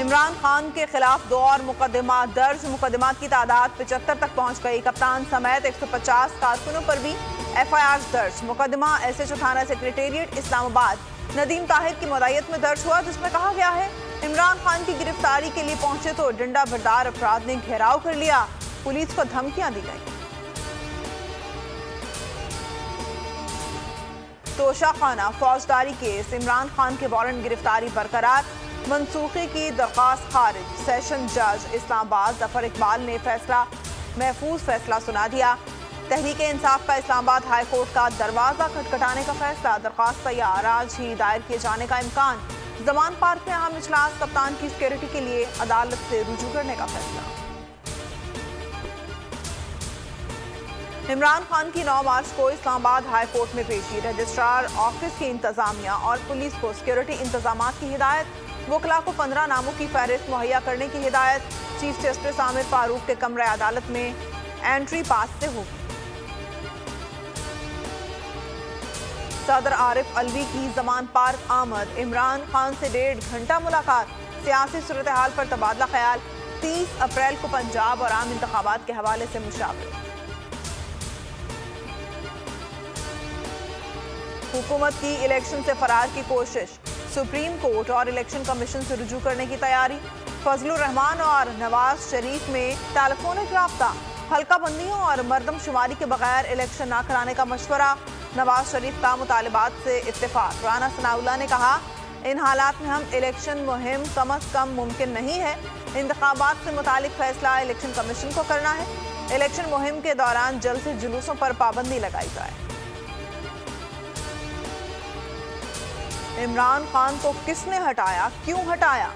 इमरान खान के खिलाफ 2 और मुकदमा दर्ज। मुकदमात की तादाद 75 तक पहुंच गई। कप्तान समेत 150 कारकुनों पर भी FIR दर्ज। मुकदमा SHO थाना सेक्रेटेरिएट इस्लामाबाद नदीम ताहिर की मदायत में दर्ज हुआ, जिसमें कहा गया है इमरान खान की गिरफ्तारी के लिए पहुंचे तो डंडा बरदार अफराद ने घेराव कर लिया, पुलिस को धमकियां दी गई। तोशाखाना फौजदारी केस, इमरान खान के वारंट गिरफ्तारी बरकरार, मनसूखी की दरख्वास्त खारिज। सेशन जज इस्लामाबाद जफर इकबाल ने महफूज फैसला सुना दिया। तहरीक इंसाफ का इस्लामाबाद हाई कोर्ट का दरवाजा खटखटाने का फैसला, दरख्वास्त तैयार, आज ही दायर किए जाने का इम्कान। जमान पार्क में अहम इजलास, कप्तान की सिक्योरिटी के लिए अदालत से रुजू करने का फैसला। इमरान खान की 9 मार्च को इस्लामाबाद हाई कोर्ट में पेशी। रजिस्ट्रार ऑफिस की इंतजामिया और पुलिस को सिक्योरिटी इंतजाम की हिदायत। वकला को 15 नामों की फहरिस्त मुहैया करने की हिदायत। चीफ जस्टिस आमिर फारूक के कमरे अदालत में एंट्री पास से होगी। सदर आरिफ अलवी की जमान पार्क आमद, इमरान खान से 1.5 घंटा मुलाकात। सियासी सूरत हाल पर तबादला ख्याल। 30 अप्रैल को पंजाब और आम इंतखाबात के हवाले से मुशावरे। हुकूमत की इलेक्शन से फरार की कोशिश, सुप्रीम कोर्ट और इलेक्शन कमीशन से रुजू करने की तैयारी। फजलुर रहमान और नवाज शरीफ में टेलीफोनिक राब्ता। हल्का बंदियों और मर्दमशुमारी के बगैर इलेक्शन न कराने का मशवरा। नवाज शरीफ का मुतालिबात से इत्तेफाक। राना सनाउल्लाह ने कहा इन हालात में हम इलेक्शन मुहिम कम अज कम मुमकिन नहीं है। इंतखाबात से मुतालिक फैसला इलेक्शन कमीशन को करना है। इलेक्शन मुहिम के दौरान जल्द से जुलूसों पर पाबंदी लगाई जाए। इमरान खान को किसने हटाया, क्यों हटाया?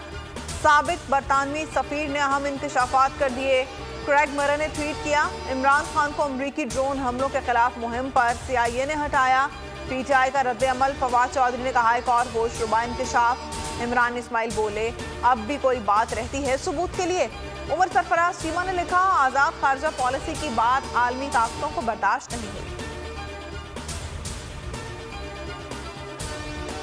साबिक बरतानवी सफीर ने अहम इंकशाफात कर दिए। क्रेग मरर ने ट्वीट किया इमरान खान को अमरीकी ड्रोन हमलों के खिलाफ मुहिम पर CIA ने हटाया। PTI का रद्द अमल, फवाद चौधरी ने कहा एक और होश रुबा इंकशाफ। इमरान इस्माइल बोले अब भी कोई बात रहती है सबूत के लिए। उमर सरफराज चीमा ने लिखा आज़ाद खारजा पॉलिसी की बात आलमी ताकतों को बर्दाश्त नहीं हुई।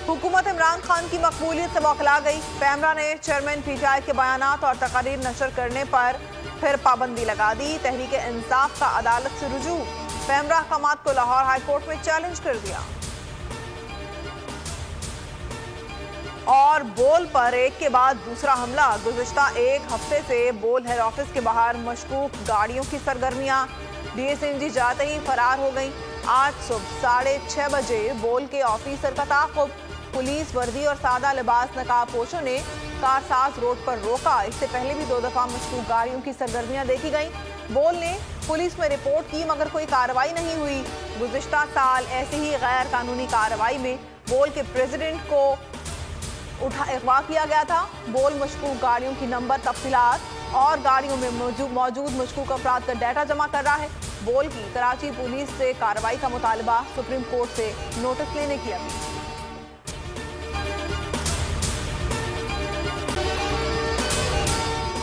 हुकूमत इमरान खान की मकबूलियत से बौखला गई। पैमरा ने चेयरमैन PTI के बयानात और तकारीर नशर करने पर फिर पाबंदी लगा दी। तहरीक इंसाफ का अदालत से रुजू। पैमरा अहकामात को लाहौर हाई कोर्ट में चैलेंज कर दिया। और बोल पर एक के बाद दूसरा हमला। गुज़िश्ता 1 हफ्ते से बोल हेड ऑफिस के बाहर मशकूक गाड़ियों की सरगर्मियां। DSNG जाते ही फरार हो गई। आज सुबह 6:30 बजे बोल के ऑफिसर का ताक़ुब। पुलिस वर्दी और सादा लिबास नकाबपोशों ने कारसाज रोड पर रोका। इससे पहले भी 2 दफा मशकूक गाड़ियों की सरगर्मियां देखी गईं। बोल ने पुलिस में रिपोर्ट की मगर कोई कार्रवाई नहीं हुई। गुज़िश्ता साल ऐसी ही गैर कानूनी कार्रवाई में बोल के प्रेसिडेंट को अगवा किया गया था। बोल मशकूक गाड़ियों की नंबर तफसीलात और गाड़ियों में मौजूद मशकूक अफराद का डाटा जमा कर रहा है। बोल की कराची पुलिस से कार्रवाई का मुतालबा, सुप्रीम कोर्ट से नोटिस लेने की अपील।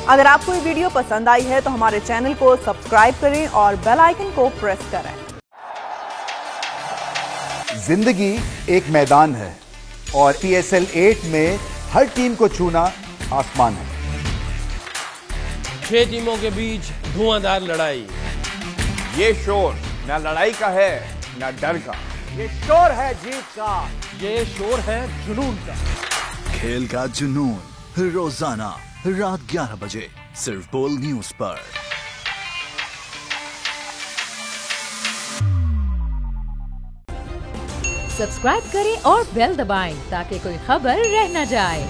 अगर आपको ये वीडियो पसंद आई है तो हमारे चैनल को सब्सक्राइब करें और बेल आइकन को प्रेस करें। जिंदगी एक मैदान है और PSL 8 में हर टीम को छूना आसमान है। 6 टीमों के बीच धुआंधार लड़ाई। ये शोर न लड़ाई का है न डर का, ये शोर है जीत का, ये शोर है जुनून का। खेल का जुनून रोजाना रात 11 बजे सिर्फ बोल न्यूज पर। सब्सक्राइब करें और बेल दबाएं ताकि कोई खबर रह न जाए।